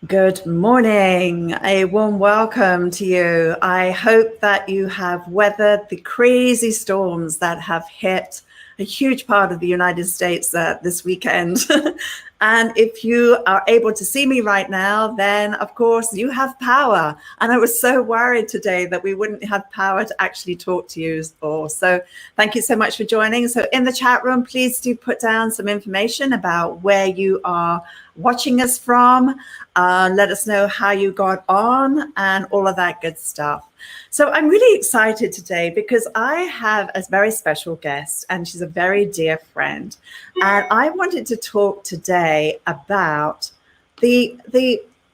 Good morning. A warm welcome to you. I hope that you have weathered the crazy storms that have hit a huge part of the United States this weekend. And if you are able to see me right now, then of course you have power. And I was so worried today that we wouldn't have power to actually talk to you all. So thank you so much for joining. So in the chat room, please do put down some information about where you are watching us from. Let us know how you got on and all of that good stuff. So I'm really excited today because I have a very special guest and she's a very dear friend. And I wanted to talk today about the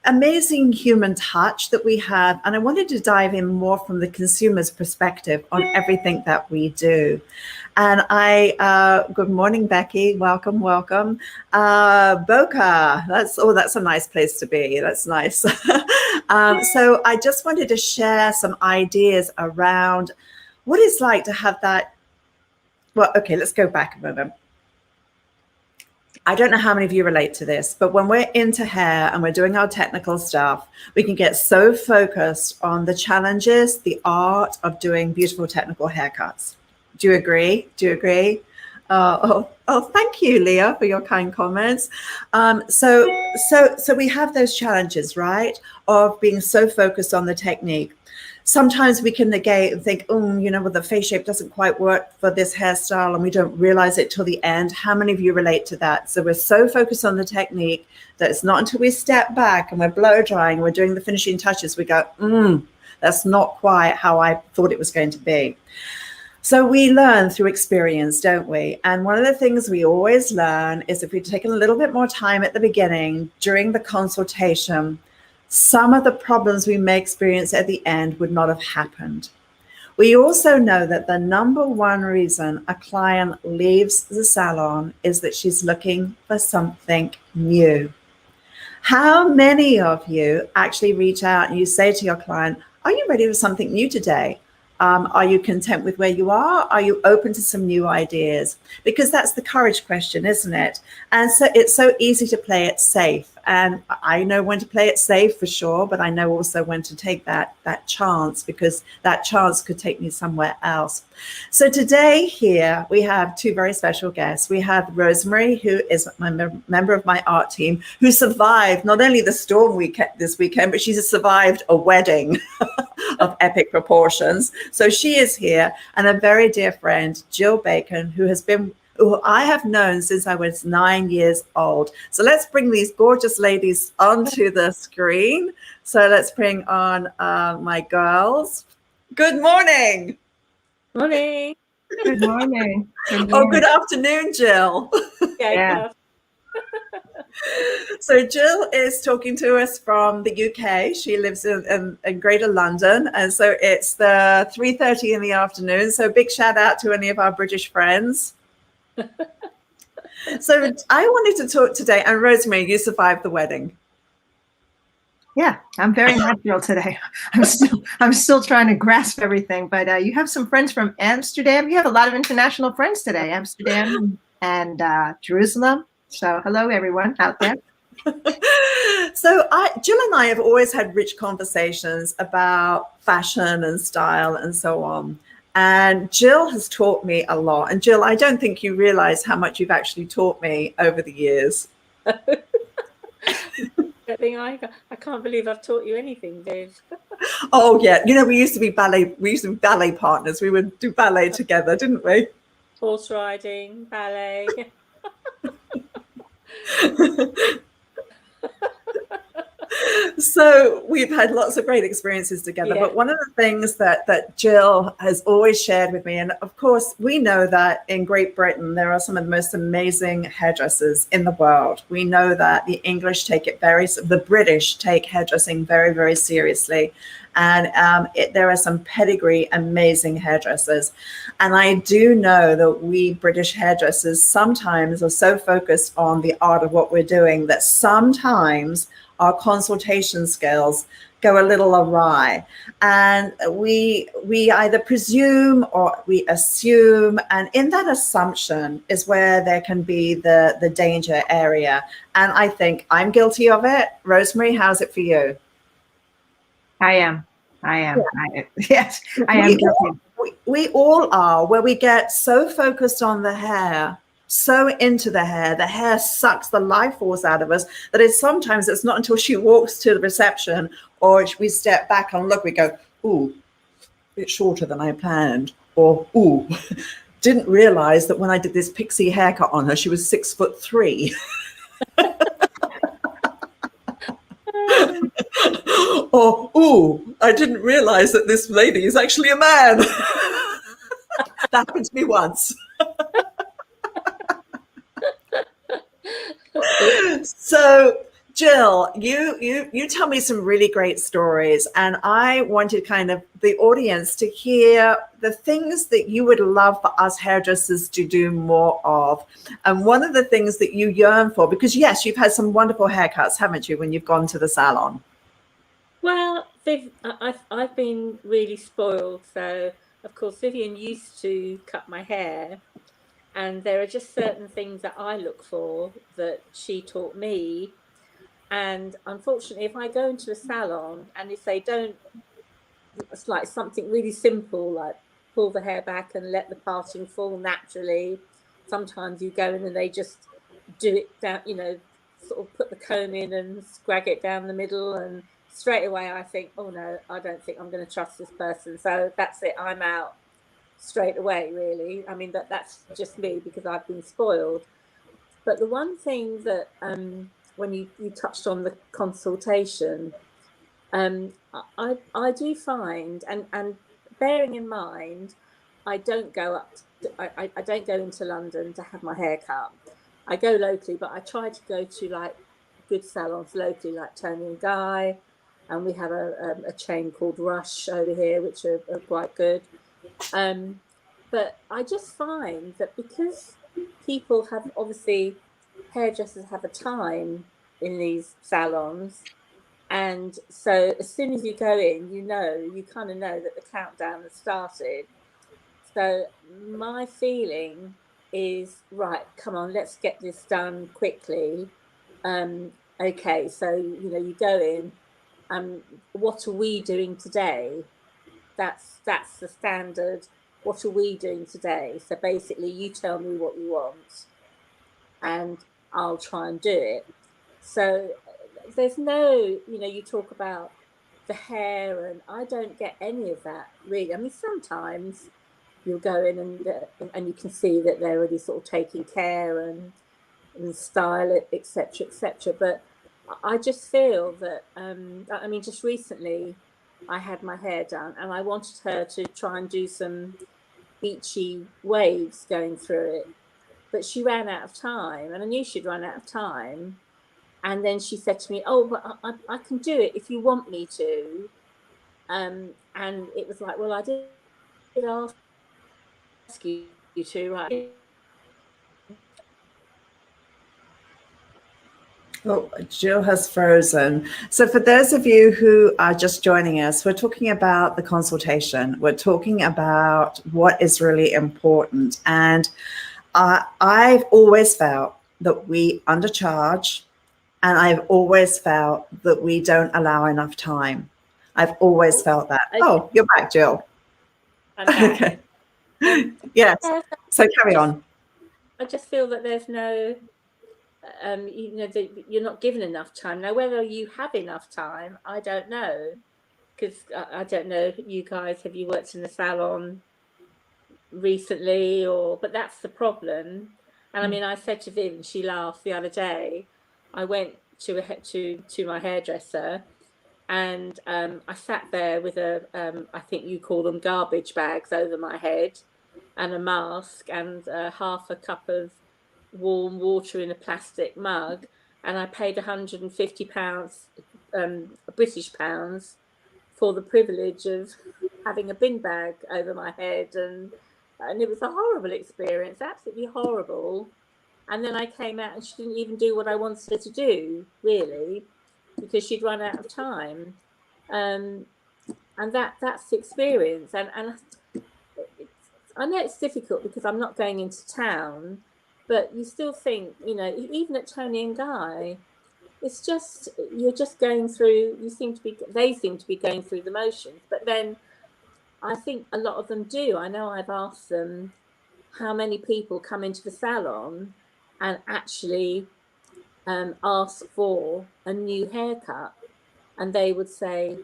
amazing human touch that we have. And I wanted to dive in more from the consumer's perspective on everything that we do. And good morning, Becky. Welcome. Boca, that's a nice place to be. That's nice. So I just wanted to share some ideas around what it's like to have that. Well, okay, let's go back a moment. I don't know how many of you relate to this, but when we're into hair and we're doing our technical stuff, we can get so focused on the challenges, the art of doing beautiful technical haircuts. Do you agree? Oh, thank you, Leah, for your kind comments. So we have those challenges, right, of being so focused on the technique. Sometimes we can negate and think, well, the face shape doesn't quite work for this hairstyle, and we don't realize it till the end. How many of you relate to that? So we're so focused on the technique that it's not until we step back and we're blow drying, we're doing the finishing touches, we go, that's not quite how I thought it was going to be. So we learn through experience, don't we? And one of the things we always learn is if we've taken a little bit more time at the beginning during the consultation, some of the problems we may experience at the end would not have happened. We also know that the number one reason a client leaves the salon is that she's looking for something new. How many of you actually reach out and you say to your client, are you ready for something new today? Are you content with where you are? Are you open to some new ideas? Because that's the courage question, isn't it? And so it's so easy to play it safe. And I know when to play it safe for sure, but I know also when to take that chance, because that chance could take me somewhere else. So today here we have two very special guests. We have Rosemary, who is my member of my art team, who survived not only the storm this weekend, but she's survived a wedding of epic proportions. So she is here, and a very dear friend, Jill Bacon, who I have known since I was 9 years old. So let's bring these gorgeous ladies onto the screen. So let's bring on my girls. Good morning. Morning. Good morning. Good afternoon, Jill. Yeah. So Jill is talking to us from the UK. She lives in Greater London. And so it's the 3:30 in the afternoon. So big shout out to any of our British friends. So I wanted to talk today, and Rosemary, you survived the wedding. Yeah, I'm very natural today. I'm still trying to grasp everything, but you have some friends from Amsterdam. You have a lot of international friends today, Amsterdam and Jerusalem. So hello, everyone out there. So Jill and I have always had rich conversations about fashion and style and so on. And Jill has taught me a lot. And Jill, I don't think you realize how much you've actually taught me over the years. I can't believe I've taught you anything, Dave. Oh yeah, we used to be ballet partners. We would do ballet together, didn't we? Horse riding, ballet. So we've had lots of great experiences together. Yeah. But one of the things that Jill has always shared with me, and of course we know that in Great Britain there are some of the most amazing hairdressers in the world. We know that the British take hairdressing very, very seriously. and there are some pedigree, amazing hairdressers. And I do know that we British hairdressers sometimes are so focused on the art of what we're doing that sometimes our consultation skills go a little awry, and we either presume or we assume, and in that assumption is where there can be the danger area. And I think I'm guilty of it. Rosemary, how's it for you? I am. Yes, I am guilty. We all are, where we get so focused on the hair, so into the hair sucks the life force out of us, that it's not until she walks to the reception or we step back and look, we go, ooh, it's shorter than I planned, or ooh, didn't realize that when I did this pixie haircut on her, she was 6'3". Or, ooh, I didn't realize that this lady is actually a man. That happened to me once. So, Jill, you tell me some really great stories, and I wanted kind of the audience to hear the things that you would love for us hairdressers to do more of. And one of the things that you yearn for, because yes, you've had some wonderful haircuts, haven't you, when you've gone to the salon? Well, I've been really spoiled. So, of course, Vivian used to cut my hair, and there are just certain things that I look for that she taught me. And unfortunately, if I go into a salon and if they don't, it's like something really simple, like pull the hair back and let the parting fall naturally. Sometimes you go in and they just do it down, sort of put the comb in and scrag it down the middle, and straight away I think, oh no, I don't think I'm going to trust this person. So that's it, I'm out straight away, really. I mean, that's just me because I've been spoiled. But the one thing that, when you touched on the consultation, I do find, and bearing in mind, I don't go up, I don't go into London to have my hair cut. I go locally, but I try to go to like good salons locally, like Tony and Guy, and we have a chain called Rush over here, which are quite good. But I just find that because people have, obviously, hairdressers have a time in these salons, and so as soon as you go in, you kind of know that the countdown has started. So my feeling is, right, come on, let's get this done quickly. Okay, so you go in. What are we doing today? That's the standard. What are we doing today? So basically, you tell me what you want, and I'll try and do it. So there's no, you talk about the hair, and I don't get any of that really. I mean, sometimes you'll go in and you can see that they're really sort of taking care and style it, etc., etc. But I just feel that, I mean, just recently I had my hair done, and I wanted her to try and do some beachy waves going through it, but she ran out of time, and I knew she'd run out of time. And then she said to me, "Oh, but I can do it if you want me to." And it was like, well, I did ask you to, right? Oh, Jill has frozen. So for those of you who are just joining us, we're talking about the consultation. We're talking about what is really important. And I've always felt that we undercharge, and I've always felt that we don't allow enough time. I've always felt that. Okay. Oh, you're back, Jill. I'm back. Okay. Yes. So carry on. I just feel that there's no, that you're not given enough time. Now, whether you have enough time, I don't know, because I don't know, you guys, have you worked in the salon recently, but that's the problem. And I mean, I said to Viv, and she laughed the other day, I went to my hairdresser, and I sat there with I think you call them garbage bags over my head, and a mask, and half a cup of warm water in a plastic mug, and I paid £150, British pounds, for the privilege of having a bin bag over my head, and it was a horrible experience, absolutely horrible. And then I came out and she didn't even do what I wanted her to do, really, because she'd run out of time. And that's the experience. And I know it's difficult because I'm not going into town, but you still think, you know, even at Tony and Guy, it's just, you're just going through, they seem to be going through the motions. But then I think a lot of them do. I know I've asked them how many people come into the salon and actually ask for a new haircut, and they would say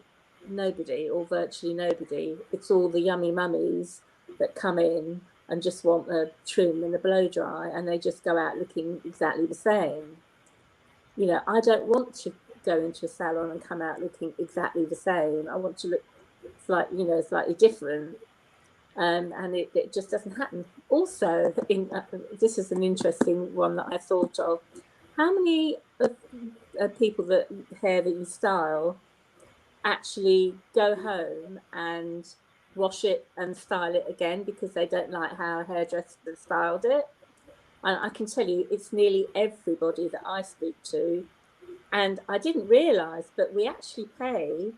nobody, or virtually nobody. It's all the yummy mummies that come in and just want a trim and a blow dry, and they just go out looking exactly the same. You know, I don't want to go into a salon and come out looking exactly the same. I want to look slightly different. And it just doesn't happen. Also, this is an interesting one that I thought of. How many people that you style actually go home and wash it and style it again because they don't like how a hairdresser styled it? And I can tell you, it's nearly everybody that I speak to. And I didn't realise, but we actually pay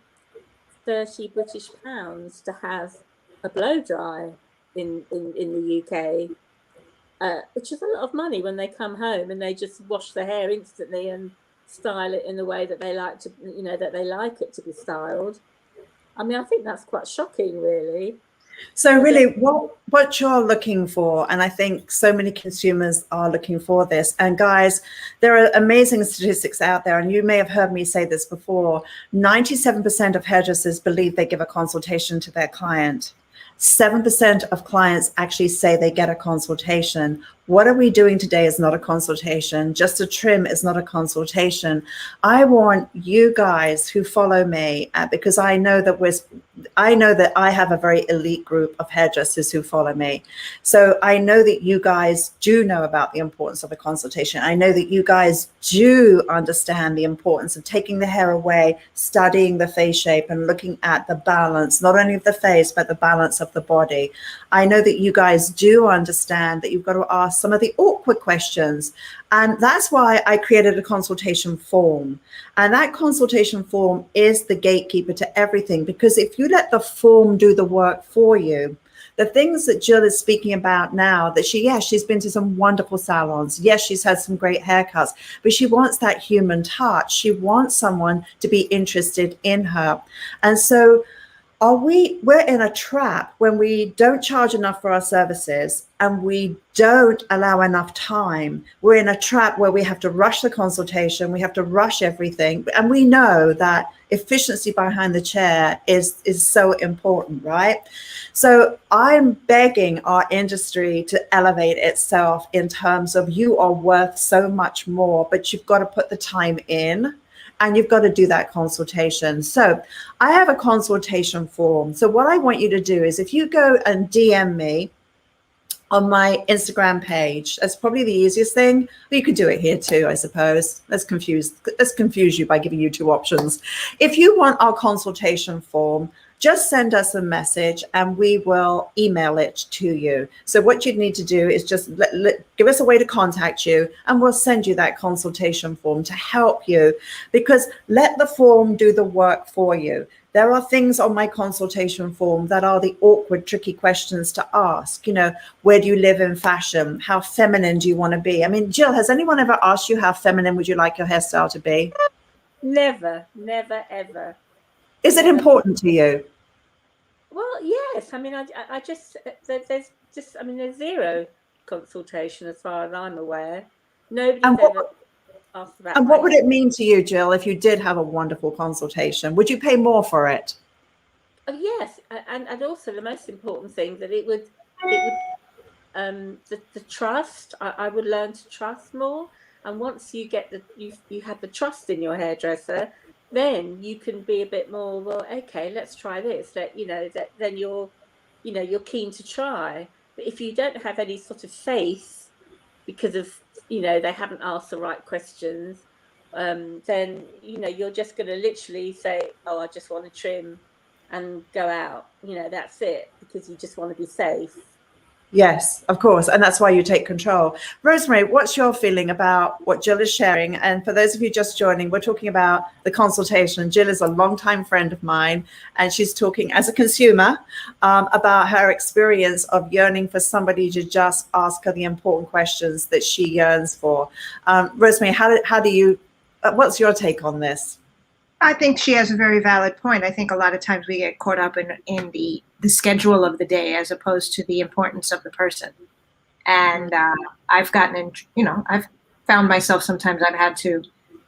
£30 British to have a blow dry in the UK, which is a lot of money when they come home and they just wash their hair instantly and style it in the way that they like to, you know, that they like it to be styled. I mean, I think that's quite shocking, really. So really what you're looking for, and I think so many consumers are looking for this, and guys, there are amazing statistics out there, and you may have heard me say this before, 97% of hairdressers believe they give a consultation to their client. 7% of clients actually say they get a consultation. What are we doing today is not a consultation. Just a trim is not a consultation. I want you guys who follow me, because I know that I have a very elite group of hairdressers who follow me. So I know that you guys do know about the importance of a consultation. I know that you guys do understand the importance of taking the hair away, studying the face shape, and looking at the balance, not only of the face, but the balance of the body. I know that you guys do understand that you've got to ask some of the awkward questions. And that's why I created a consultation form. And that consultation form is the gatekeeper to everything, because if you let the form do the work for you, the things that Jill is speaking about now, that she's been to some wonderful salons. Yes, she's had some great haircuts, but she wants that human touch. She wants someone to be interested in her. And so we're in a trap when we don't charge enough for our services and we don't allow enough time. We're in a trap where we have to rush the consultation, we have to rush everything. And we know that efficiency behind the chair is so important, right? So I'm begging our industry to elevate itself in terms of, you are worth so much more, but you've got to put the time in. And you've got to do that consultation. So I have a consultation form. So what I want you to do is, if you go and DM me on my Instagram page, that's probably the easiest thing. But you could do it here too, I suppose. Let's confuse you by giving you two options. If you want our consultation form, just send us a message and we will email it to you. So what you'd need to do is just give us a way to contact you, and we'll send you that consultation form to help you, because let the form do the work for you. There are things on my consultation form that are the awkward, tricky questions to ask. You know, where do you live in fashion? How feminine do you want to be? I mean, Jill, has anyone ever asked you how feminine would you like your hairstyle to be? Never, ever. Is it important to you? Well, yes. I mean, I just, there's zero consultation as far as I'm aware. Nobody's ever asked about. And what would it mean to you, Jill, if you did have a wonderful consultation? Would you pay more for it? Oh, yes, and also the most important thing, that it would the trust. I would learn to trust more, and once you get you have the trust in your hairdresser, then you can be a bit more, well, okay, let's try this. Then you're keen to try. But if you don't have any sort of faith because of they haven't asked the right questions, then you're just going to literally say, oh, I just want to trim and go out. That's it, because you just want to be safe. Yes, of course. And that's why you take control. Rosemary, what's your feeling about what Jill is sharing? And for those of you just joining, we're talking about the consultation. Jill is a longtime friend of mine, and she's talking as a consumer about her experience of yearning for somebody to just ask her the important questions that she yearns for. Rosemary, how do you, what's your take on this? I think she has a very valid point. I think a lot of times we get caught up in the schedule of the day as opposed to the importance of the person. And I've gotten in, I've found myself sometimes I've had to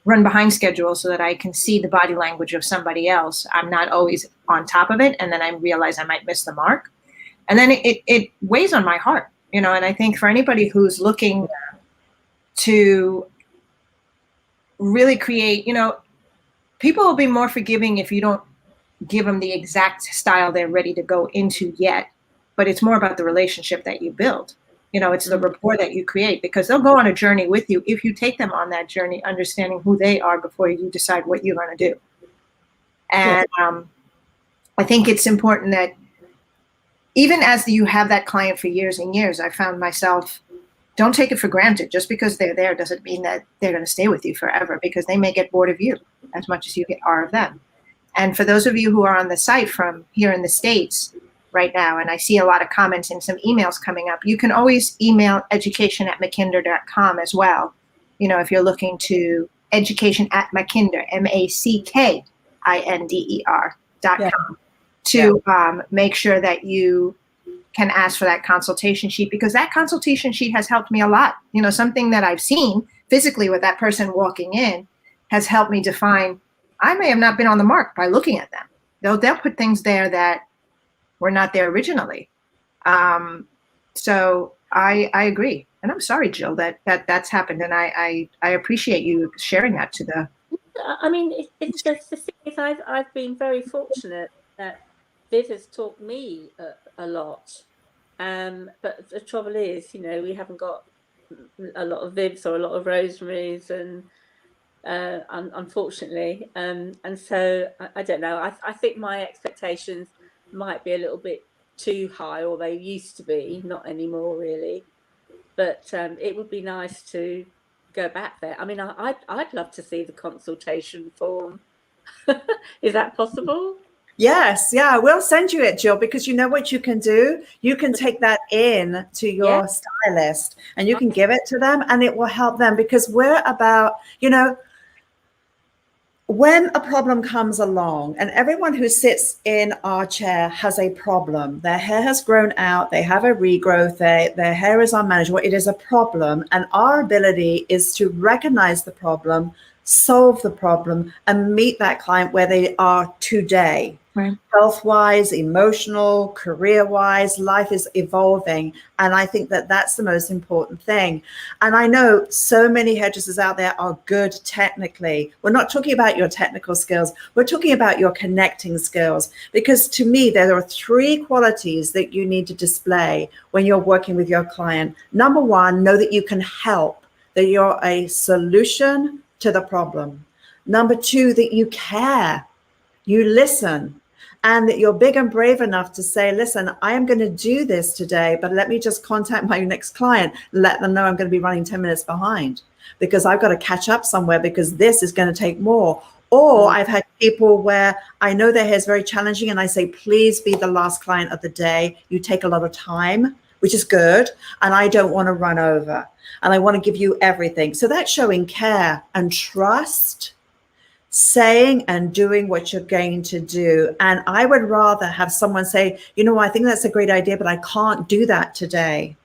run behind schedule so that I can see the body language of somebody else. I'm not always on top of it. And then I realize I might miss the mark. And then it weighs on my heart, and I think for anybody who's looking to really create, people will be more forgiving if you don't give them the exact style they're ready to go into yet, but it's more about the relationship that you build. It's the rapport that you create, because they'll go on a journey with you if you take them on that journey, understanding who they are before you decide what you're going to do. And I think it's important that even as you have that client for years and years, I found myself, don't take it for granted. Just because they're there doesn't mean that they're going to stay with you forever, because they may get bored of you as much as you are of them. And for those of you who are on the site from here in the States right now, and I see a lot of comments and some emails coming up, you can always email education@mackinder.com as well. If you're looking to education@mackinder, MACKINDER.com, to make sure that you can ask for that consultation sheet, because that consultation sheet has helped me a lot. Something that I've seen physically with that person walking in has helped me define, I may have not been on the mark by looking at them. They'll put things there that were not there originally. So I agree. And I'm sorry, Jill, that's happened. And I appreciate you sharing that to the. I mean, it's just the thing is, I've been very fortunate that Viv has taught me a lot. But the trouble is, we haven't got a lot of Vivs or a lot of Rosemarys, and unfortunately, and so I don't know. I think my expectations might be a little bit too high, or they used to be, not anymore really. But it would be nice to go back there. I mean, I'd love to see the consultation form. Is that possible? Yes, yeah, we'll send you it, Jill, because you know what you can do? You can take that in to your stylist and you can give it to them, and it will help them, because we're about, when a problem comes along, and everyone who sits in our chair has a problem. Their hair has grown out, they have a regrowth, their hair is unmanageable. It is a problem, and our ability is to recognize the problem, solve the problem, and meet that client where they are today. Right. Health-wise, emotional, career-wise, life is evolving. And I think that that's the most important thing. And I know so many hairdressers out there are good technically. We're not talking about your technical skills. We're talking about your connecting skills. Because to me, there are 3 qualities that you need to display when you're working with your client. Number 1, know that you can help, that you're a solution to the problem. Number 2, that you care, you listen, and that you're big and brave enough to say, listen, I am going to do this today, but let me just contact my next client, let them know I'm going to be running 10 minutes behind because I've got to catch up somewhere, because this is going to take more. Or I've had people where I know their hair is very challenging, and I say, please be the last client of the day. You take a lot of time, which is good, and I don't want to run over, and I want to give you everything. So that's showing care and trust, saying and doing what you're going to do. And I would rather have someone say, I think that's a great idea, but I can't do that today.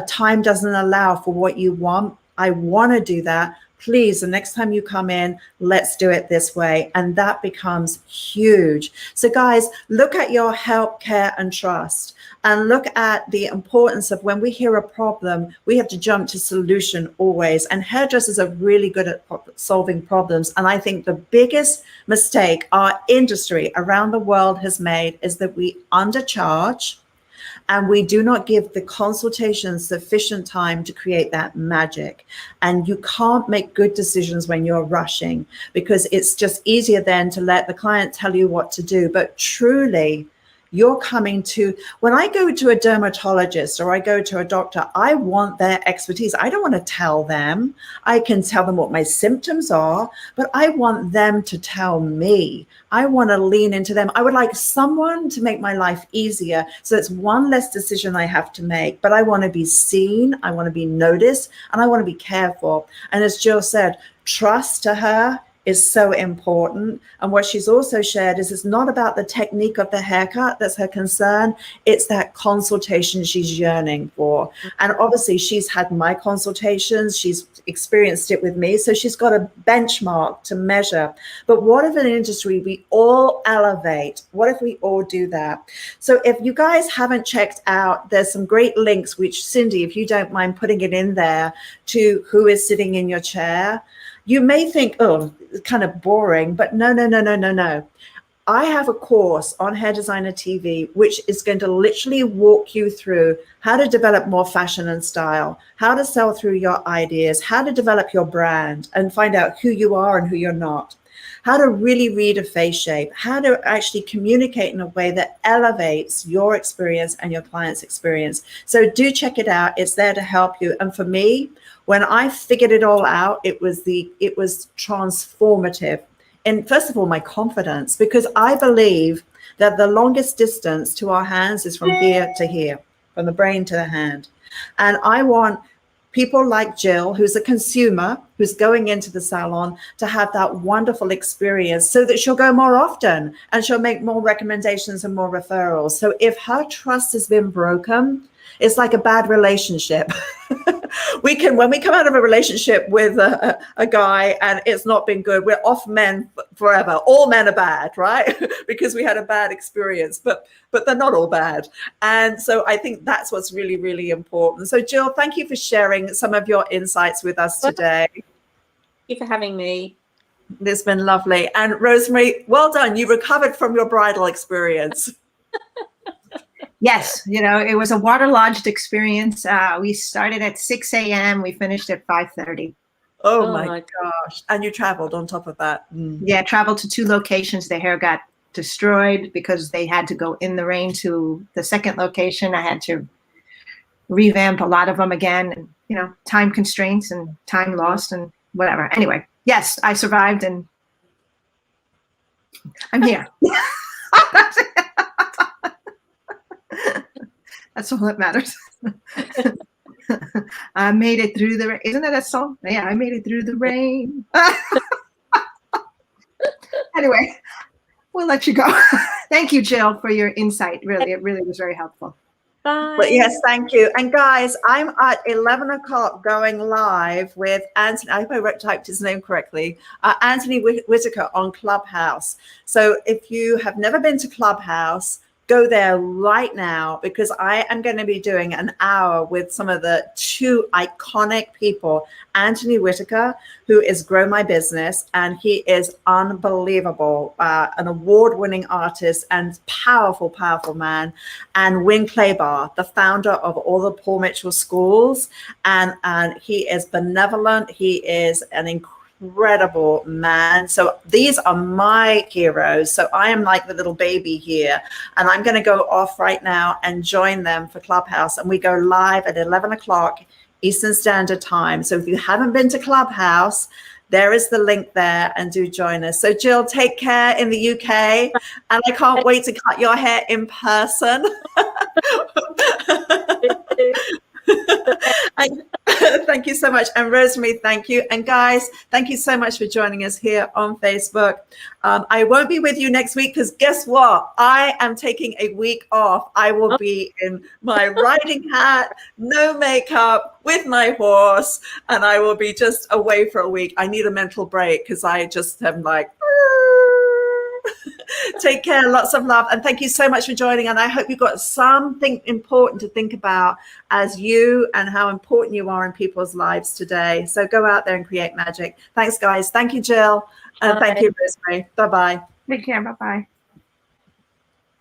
Time doesn't allow for what you want. I want to do that. Please, the next time you come in, let's do it this way. And that becomes huge. So guys, look at your help, care, and trust, and look at the importance of when we hear a problem, we have to jump to solution always. And hairdressers are really good at solving problems. And I think the biggest mistake our industry around the world has made is that we undercharge, And we do not give the consultation sufficient time to create that magic. And you can't make good decisions when you're rushing, because it's just easier then to let the client tell you what to do. But truly, you're coming to, when I go to a dermatologist or I go to a doctor, I want their expertise. I don't want to tell them. I can tell them what my symptoms are, but I want them to tell me. I want to lean into them. I would like someone to make my life easier. So it's one less decision I have to make, but I want to be seen. I want to be noticed, and I want to be cared for. And as Jill said, trust to her is so important. And what she's also shared is it's not about the technique of the haircut that's her concern. It's that consultation she's yearning for. And obviously she's had my consultations, she's experienced it with me, so she's got a benchmark to measure. But what if in an industry we all elevate? What if we all do that? So if you guys haven't checked out, there's some great links, which Cindy, if you don't mind putting it in there, to who is sitting in your chair. You may think, oh, it's kind of boring, but no. I have a course on Hair Designer TV, which is going to literally walk you through how to develop more fashion and style, how to sell through your ideas, how to develop your brand and find out who you are and who you're not, how to really read a face shape, how to actually communicate in a way that elevates your experience and your client's experience. So do check it out. It's there to help you. And for me, when I figured it all out, it was transformative. And first of all, my confidence, because I believe that the longest distance to our hands is from here to here, from the brain to the hand. And I want people like Jill, who's a consumer, who's going into the salon, to have that wonderful experience so that she'll go more often and she'll make more recommendations and more referrals. So if her trust has been broken, it's like a bad relationship. When we come out of a relationship with a guy and it's not been good, we're off men forever. All men are bad, right? Because we had a bad experience, but they're not all bad. And so I think that's what's really, really important. So Jill, thank you for sharing some of your insights with us today. Thank you for having me. It's been lovely. And Rosemary, well done. You recovered from your bridal experience. Yes, it was a waterlogged experience. We started at 6 a.m. We finished at 5:30. Oh my gosh. And you traveled on top of that. Yeah, traveled to 2 locations. The hair got destroyed because they had to go in the rain to the second location. I had to revamp a lot of them again, and, time constraints and time lost and whatever. Anyway, yes, I survived and I'm here. That's all that matters. I made it through the rain. Isn't that a song? Yeah, I made it through the rain. Anyway, we'll let you go. Thank you, Jill, for your insight. Really, it really was very helpful. Bye. But yes, thank you. And guys, I'm at 11 o'clock going live with Anthony. I hope I typed his name correctly. Anthony Whitaker on Clubhouse. So if you have never been to Clubhouse, go there right now, because I am going to be doing an hour with some of the 2 iconic people. Anthony Whitaker, who is Grow My Business, and he is unbelievable, an award-winning artist and powerful, powerful man. And Win Claybar, the founder of all the Paul Mitchell schools. And he is benevolent. He is an incredible man. So these are my heroes. So I am like the little baby here, and I'm going to go off right now and join them for Clubhouse. And we go live at 11 o'clock Eastern Standard Time. So if you haven't been to Clubhouse, there is the link there, and do join us. So Jill, take care in the UK, and I can't wait to cut your hair in person. Thank you so much. And Rosemary, thank you. And guys, thank you so much for joining us here on Facebook. I won't be with you next week, because guess what? I am taking a week off. I will be in my riding hat, no makeup, with my horse, and I will be just away for a week. I need a mental break, because I just am like, take care, lots of love, and thank you so much for joining. And I hope you got something important to think about as you and how important you are in people's lives today. So go out there and create magic. Thanks, guys. Thank you, Jill. And thank you, Rosemary. Bye-bye. Take care. Bye-bye.